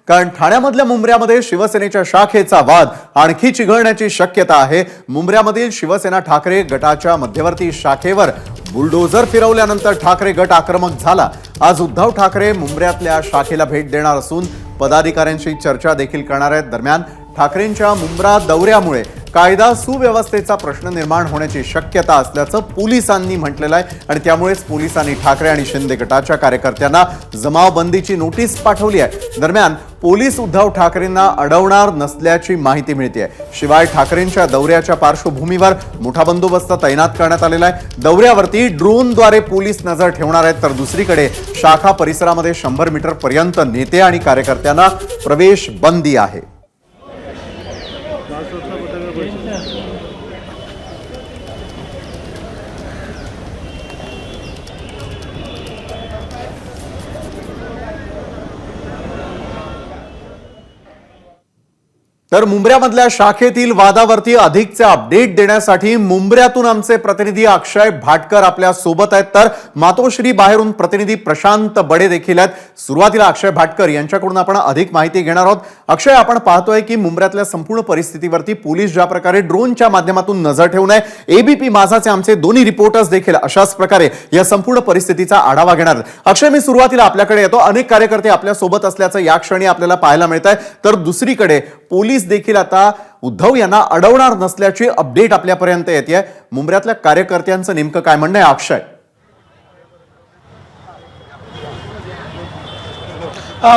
कारण ठाण्यामधल्या मुंब्र्यामध्ये शिवसेनेच्या शाखेचा वाद आणखी चिघळण्याची शक्यता आहे। मुंब्र्यामधील शिवसेना ठाकरे गटाच्या मध्यवर्ती शाखेवर बुलडोझर फिरवल्यानंतर ठाकरे गट आक्रमक झाला। आज उद्धव ठाकरे मुंब्र्यातल्या शाखेला भेट देणार असून पदाधिकाऱ्यांशी चर्चा देखील करणार आहेत। दरम्यान ठाकरेंच्या मुंब्रा दौऱ्यामुळे कायदा सुव्यवस्थेचा प्रश्न निर्माण होण्याची शक्यता असल्याचं पोलिसांनी म्हटलेलं आहे आणि त्यामुळेच पोलिसांनी ठाकरे आणि शिंदे गटाच्या कार्यकर्त्यांना जमावबंदीची नोटीस पाठवली आहे। दरम्यान पोलीस उद्धव ठाकरेंना अडवणार नसल्याची माहिती मिळते। शिवाय ठाकरेंच्या दौऱ्याच्या पार्श्वभूमीवर मोठा बंदोबस्त तैनात करण्यात आलेला आहे। दौऱ्यावरती ड्रोनद्वारे पोलीस नजर ठेवणार आहेत, तर दुसरीकडे शाखा परिसरामध्ये 100 मीटर पर्यंत नेते आणि कार्यकर्त्यांना प्रवेश बंदी आहे। तर मुंब्र्यामधल्या शाखेतील वादावरती अधिकचे अपडेट देण्यासाठी मुंब्र्यातून आमचे प्रतिनिधी अक्षय भाटकर आपल्या सोबत आहेत, तर मातोश्री बाहेरून प्रतिनिधी प्रशांत बडे देखील आहेत। सुरुवातीला अक्षय भाटकर यांच्याकडून आपण अधिक माहिती घेणार आहोत। अक्षय, आपण पाहतोय की मुंब्र्यातल्या संपूर्ण परिस्थितीवरती पोलीस ज्या प्रकारे ड्रोनच्या माध्यमातून नजर ठेवून आहे, एबीपी माझाचे आमचे दोन्ही रिपोर्टर्स देखील अशाच प्रकारे या संपूर्ण परिस्थितीचा आढावा घेणार आहेत। अक्षय, मी सुरुवातीला आपल्याकडे येतो। अनेक कार्यकर्ते आपल्या सोबत असल्याचं या क्षणी आपल्याला पाहायला मिळत आहे, तर दुसरीकडे पोलीस देखील आता उद्धव यांना अडवणार नसल्याची अपडेट आपल्यापर्यंत येते। मुंब्र्यातल्या कार्यकर्त्यांचं नेमकं काय म्हणणं आहे अक्षय?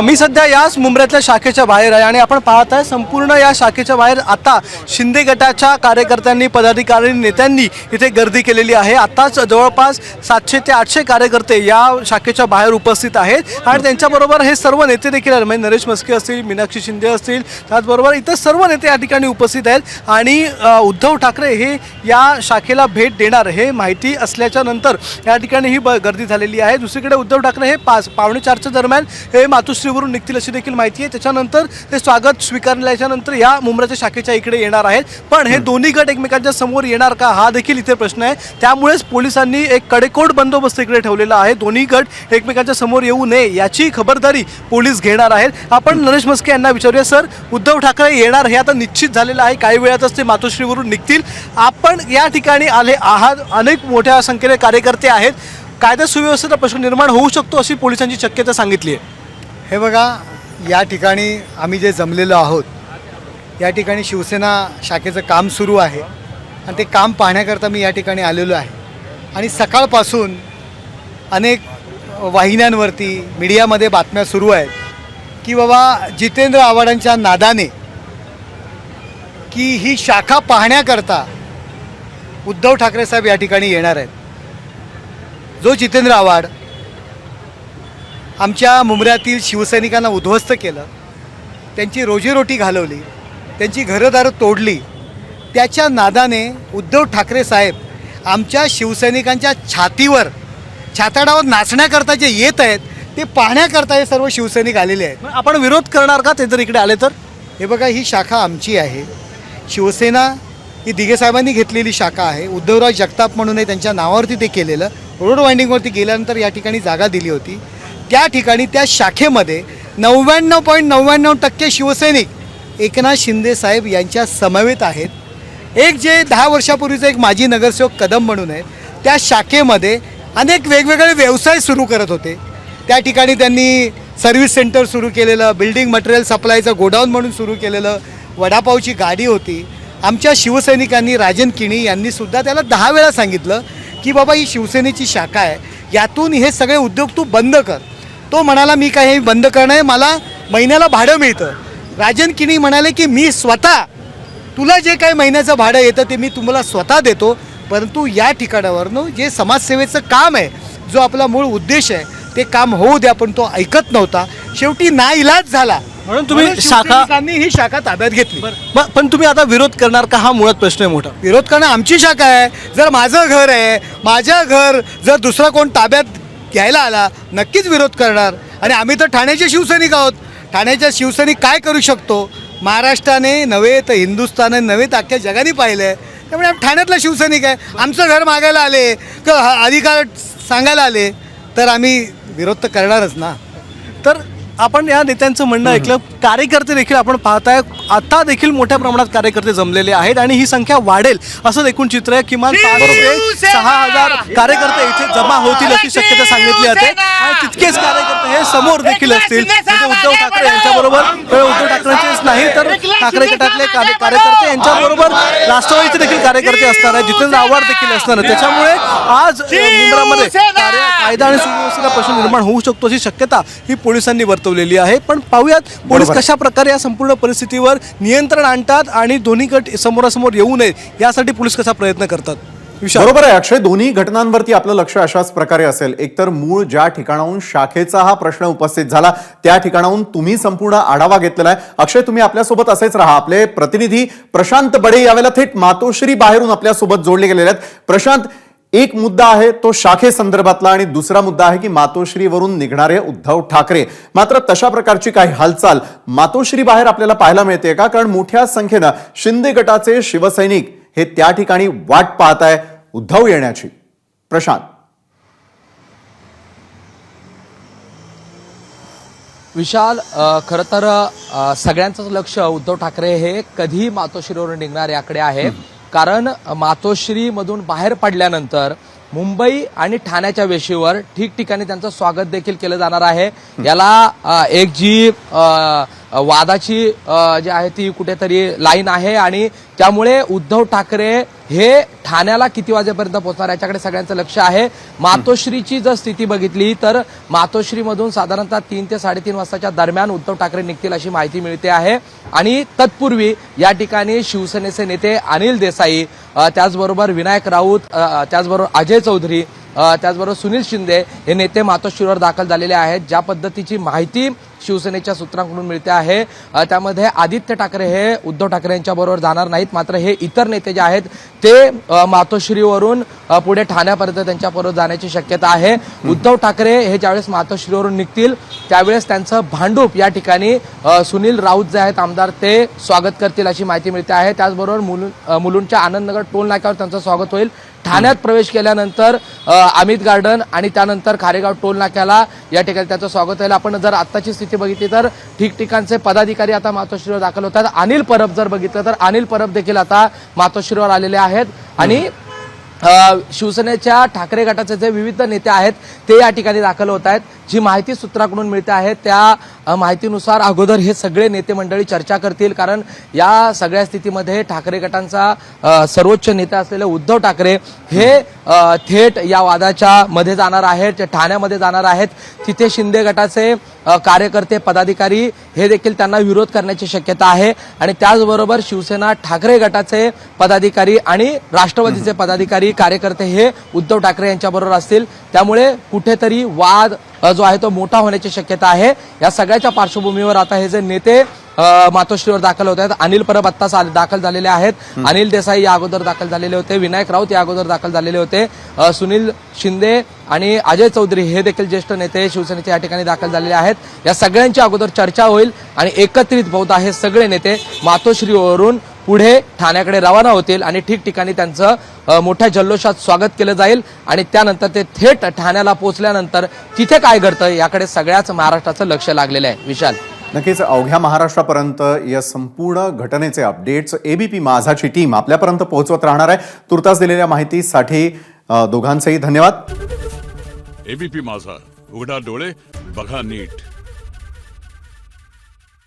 मी सध्या याच मुंब्र्यातल्या शाखेच्या बाहेर आहे आणि आपण पाहत आहे संपूर्ण या शाखेच्या बाहेर आता शिंदे गटाच्या कार्यकर्त्यांनी, पदाधिकारी, नेत्यांनी इथे गर्दी केलेली आहे। आताच जवळपास 700 ते 800 कार्यकर्ते या शाखेच्या बाहेर उपस्थित आहेत आणि त्यांच्याबरोबर हे सर्व नेते देखील आहेत। म्हणजे नरेश म्हस्के असतील, मीनाक्षी शिंदे असतील, त्याचबरोबर इतर सर्व नेते या ठिकाणी उपस्थित आहेत आणि उद्धव ठाकरे हे या शाखेला भेट देणार हे माहिती असल्याच्या नंतर या ठिकाणी ही गर्दी झालेली आहे। दुसरीकडे उद्धव ठाकरे हे 5:45च्या दरम्यान हे मातोश्रीवरून निघतील अशी देखील माहिती आहे। त्याच्यानंतर ते स्वागत स्वीकारल्याच्या नंतर या मुंब्र्याच्या शाखेच्या इकडे येणार आहेत, पण हे दोन्ही गट एकमेकांच्या समोर येणार का हा देखील इथे प्रश्न आहे। त्यामुळेच पोलिसांनी एक कडेकोट बंदोबस्त इकडे ठेवलेला आहे। दोन्ही गट एकमेकांच्या समोर येऊ नये याची खबरदारी पोलीस घेणार आहेत। आपण नरेश म्हस्के यांना विचारूया, सर, उद्धव ठाकरे येणार हे आता निश्चित झालेलं आहे, काही वेळातच ते मातोश्रीवरून निघतील। आपण या ठिकाणी आले आहात, अनेक मोठ्या संख्येने कार्यकर्ते आहेत, कायदा सुव्यवस्थेचा प्रश्न निर्माण होऊ शकतो अशी पोलिसांची शक्यता सांगितली आहे। हे बघा, या ठिकाणी आम्ही जे जमलेलो आहोत, या ठिकाणी शिवसेना शाखेचं काम सुरू आहे आणि ते काम पाहण्याकरता मी या ठिकाणी आलेलो आहे। आणि सकाळपासून अनेक वाहिन्यांवरती, मीडियामध्ये बातम्या सुरू आहेत की बाबा जितेंद्र आव्हाडांच्या नादाने की ही शाखा पाहण्याकरता उद्धव ठाकरे साहेब या ठिकाणी येणार आहेत। जो जितेंद्र आव्हाड आमच्या मुंब्र्यातील शिवसैनिकांना उद्ध्वस्त केलं, त्यांची रोजीरोटी घालवली, त्यांची घरदारं तोडली, त्याच्या नादाने उद्धव ठाकरे साहेब आमच्या शिवसैनिकांच्या छाताडावर नाचण्याकरता जे येत आहेत ते पाहण्याकरता हे सर्व शिवसैनिक आलेले आहेत। आपण विरोध करणार का ते जर इकडे आले तर? हे बघा, ही शाखा आमची आहे। शिवसेना ही दिघे साहेबांनी घेतलेली शाखा आहे। उद्धवराव जगताप म्हणून त्यांच्या नावावरती ते केलेलं, रोड वाइंडिंगवरती गेल्यानंतर या ठिकाणी जागा दिली होती। त्या ठिकाणी त्या शाखेमध्ये 99.99% शिवसैनिक एकनाथ शिंदे साहेब यांच्या समवेत आहेत। एक जे 10 वर्षापूर्वीचं एक माजी नगरसेवक कदम म्हणून आहेत, त्या शाखेमध्ये अनेक वेगवेगळे व्यवसाय सुरू करत होते। त्या ठिकाणी त्यांनी सर्व्हिस सेंटर सुरू केलेलं, बिल्डिंग मटेरियल सप्लायचं गोडाऊन म्हणून सुरू केलेलं, वडापावची गाडी होती। आमच्या शिवसैनिकांनी, राजन किणी यांनी सुद्धा त्याला 10 वेळा सांगितलं की बाबा ही शिवसेनेची शाखा आहे, यातून हे सगळे उद्योग तू बंद कर। तो म्हणाला मी काय हे बंद करणं आहे, मला महिन्याला भाडं मिळतं। राजन किणी म्हणाले की मी स्वतः तुला जे काही महिन्याचं भाडं येतं ते मी तुम्हाला स्वतः देतो, परंतु या ठिकाणावरनं जे समाजसेवेचं काम आहे, जो आपला मूळ उद्देश आहे, ते काम होऊ द्या, पण तो ऐकत नव्हता। शेवटी नाईलाज झाला म्हणून तुम्ही ही शाखा ताब्यात घेतली। पण तुम्ही आता विरोध करणार का हा मुळात प्रश्न आहे मोठा? विरोध करणं आमची शाखा आहे। जर माझं घर आहे, माझ्या घर जर दुसरा कोण ताब्यात घ्यायला आला, नक्कीच विरोध करणार। आणि आम्ही तर ठाण्याचे शिवसैनिक आहोत। ठाण्याच्या शिवसैनिक काय करू शकतो महाराष्ट्राने नव्हे तर हिंदुस्थाने नव्हे तर अख्ख्या जगाने पाहिलं आहे। त्यामुळे आम्ही ठाण्यातला शिवसैनिक आहे। आमचं घर मागायला आले किंवा अधिकार सांगायला आले तर आम्ही विरोध तर करणारच ना। तर आपण या नेत्यांचं म्हणणं ऐकलं. कार्यकर्ते देखील आपण पाहताय आता देखील मोठ्या प्रमाणात कार्यकर्ते जमलेले आहेत आणि ही संख्या वाढेल असं एकूण चित्र आहे. किमान 5 ते 6,000 कार्यकर्ते इथे जमा होतील अशी शक्यता सांगितली जाते आणि तितकेच कार्यकर्ते हे समोर देखील असतील. म्हणजे उद्धव ठाकरे यांच्याबरोबर केवळ उद्धव ठाकरेंचेच नाही तर ठाकरे गटातले कार्यकर्ते यांच्याबरोबर राष्ट्रवादीचे देखील कार्यकर्ते असणार आहेत, जितेंद्र आव्हाड देखील असणार आहेत. त्याच्यामुळे आज मुंब्रामध्ये कायदा आणि सुव्यवस्थेचा प्रश्न निर्माण होऊ शकतो अशी शक्यता ही पोलिसांनी वर्तवलेली आहे. पण पाहूयात पोलीस कशा प्रकारे या संपूर्ण परिस्थितीवर नियंत्रण आणतात आणि दोन्ही गट समोरासमोर येऊ नयेत यासाठी पोलीस कसा प्रयत्न करतात. बरोबर आहे अक्षय, दोन्ही घटनांवरती आपलं लक्ष अशाच प्रकारे असेल. एकतर मूळ ज्या ठिकाणाहून शाखेचा हा प्रश्न उपस्थित झाला त्या ठिकाणाहून तुम्ही संपूर्ण आढावा घेतलेला आहे. अक्षय, तुम्ही आपल्यासोबत असेच राहा. आपले प्रतिनिधी प्रशांत बडे यावेळेला थेट मातोश्री बाहेरून आपल्यासोबत जोडले गेलेले आहेत. प्रशांत, एक मुद्दा आहे तो शाखे संदर्भातला आणि दुसरा मुद्दा आहे की मातोश्रीवरून निघणारे उद्धव ठाकरे. मात्र तशा प्रकारची काही हालचाल मातोश्री बाहेर आपल्याला पाहायला मिळते का? कारण मोठ्या संख्येनं शिंदे गटाचे शिवसैनिक हे त्या ठिकाणी वाट पाहत आहे उद्धव येण्याची. प्रशांत, विशाल, खरं तर सगळ्यांचंच लक्ष उद्धव ठाकरे हे कधी मातोश्रीवरून निघणार याकडे आहे. कारण मातोश्रीमधून बाहेर पडल्यानंतर मुंबई आणि ठाण्याच्या वेशीवर ठिकठिकाणी त्यांचं स्वागत देखील केलं जाणार आहे. याला एक जी वादाची जी आहे ती कुठेतरी लाईन आहे आणि त्यामुळे उद्धव ठाकरे हे ठाण्याला किती वाजेपर्यंत पोहोचणार याच्याकडे सगळ्यांचं लक्ष आहे. मातोश्रीची जर स्थिती बघितली तर मातोश्रीमधून साधारणतः 3 ते 3:30 वाजताच्या दरम्यान उद्धव ठाकरे निघतील अशी माहिती मिळते आहे. आणि तत्पूर्वी या ठिकाणी शिवसेनेचे नेते अनिल देसाई, त्याचबरोबर विनायक राऊत, त्याचबरोबर अजय चौधरी, त्याचबरोबर सुनील शिंदे हे नेते मातोश्रीवर दाखल झालेले आहेत. ज्या पद्धतीची माहिती शिवसेनेच्या सूत्रांकडून मिळते आहे त्यामध्ये आदित्य ठाकरे हे उद्धव ठाकरे यांच्या बरोबर जाणार नाहीत. मात्र हे इतर नेते जे आहेत ते मातोश्रीवरून पुढे ठाण्यापर्यंत त्यांच्याबरोबर जाण्याची शक्यता आहे. उद्धव ठाकरे हे ज्यावेळेस मातोश्रीवरून निघतील त्यावेळेस त्यांचं भांडूप या ठिकाणी सुनील राऊत जे आहेत आमदार ते स्वागत करतील अशी माहिती मिळते आहे. त्याचबरोबर मुलुंडच्या आनंदनगर टोल नाक्यावर त्यांचं स्वागत होईल. ठाण्यात प्रवेश केल्यानंतर अमित गार्डन आणि त्यानंतर खारेगाव टोल नाक्याला या ठिकाणी त्याचं स्वागत होईल. आपण जर आत्ताची स्थिती बघितली तर ठिकठिकाणचे पदाधिकारी आता मातोश्रीवर दाखल होतात. अनिल परब जर बघितलं तर अनिल परब देखील आता मातोश्रीवर आलेले आहेत आणि शिवसेनेच्या ठाकरे गटाचे जे विविध नेते आहेत ते या ठिकाणी दाखल होत आहेत. जी माहिती सूत्राकडून मिळते आहे त्या माहितीनुसार अगोदर हे सगळे नेते मंडळी चर्चा करतील. कारण या सगळ्या स्थितीमध्ये ठाकरे गटांचा सर्वोच्च नेता असलेले उद्धव ठाकरे हे थेट या वादाच्या मध्ये जाणार आहेत, ठाण्यामध्ये जाणार आहेत. तिथे शिंदे गटाचे कार्यकर्ते पदाधिकारी हे देखील त्यांना विरोध करण्याची शक्यता आहे. आणि त्याचबरोबर शिवसेना ठाकरे गटाचे पदाधिकारी आणि राष्ट्रवादीचे पदाधिकारी कार्यकर्ते हे उद्धव ठाकरे यांच्याबरोबर असतील. त्यामुळे कुठेतरी वाद जो आहे तो मोठा होण्याची शक्यता आहे. या सगळ्याच्या पार्श्वभूमीवर आता हे जे नेते मातोश्रीवर दाखल होत आहेत, अनिल परब आत्ता दाखल झालेले आहेत, अनिल देसाई या अगोदर दाखल झालेले होते, विनायक राऊत या अगोदर दाखल झालेले होते, सुनील शिंदे आणि अजय चौधरी हे देखील ज्येष्ठ नेते शिवसेनेच्या या ठिकाणी दाखल झालेले आहेत. या सगळ्यांची अगोदर चर्चा होईल आणि एकत्रित बहुधा हे सगळे नेते मातोश्रीवरून पुढे ठाण्याकडे रवाना होतील आणि ठिकठिकाणी त्यांचं मोठ्या जल्लोषात स्वागत केलं जाईल आणि त्यानंतर ते थेट ठाण्याला पोहोचल्यानंतर तिथे काय घडतं याकडे सगळ्याच महाराष्ट्राचं लक्ष लागलेलं आहे. विशाल, नक्कीच अवघ्या महाराष्ट्रापर्यंत या संपूर्ण घटनेचे अपडेट्स एबीपी माझाची टीम आपल्यापर्यंत पोहोचवत राहणार आहे. तुर्तास दिलेल्या माहितीसाठी दोघांचेही धन्यवाद. एबीपी माझा, उघडा डोळे बघा नीट.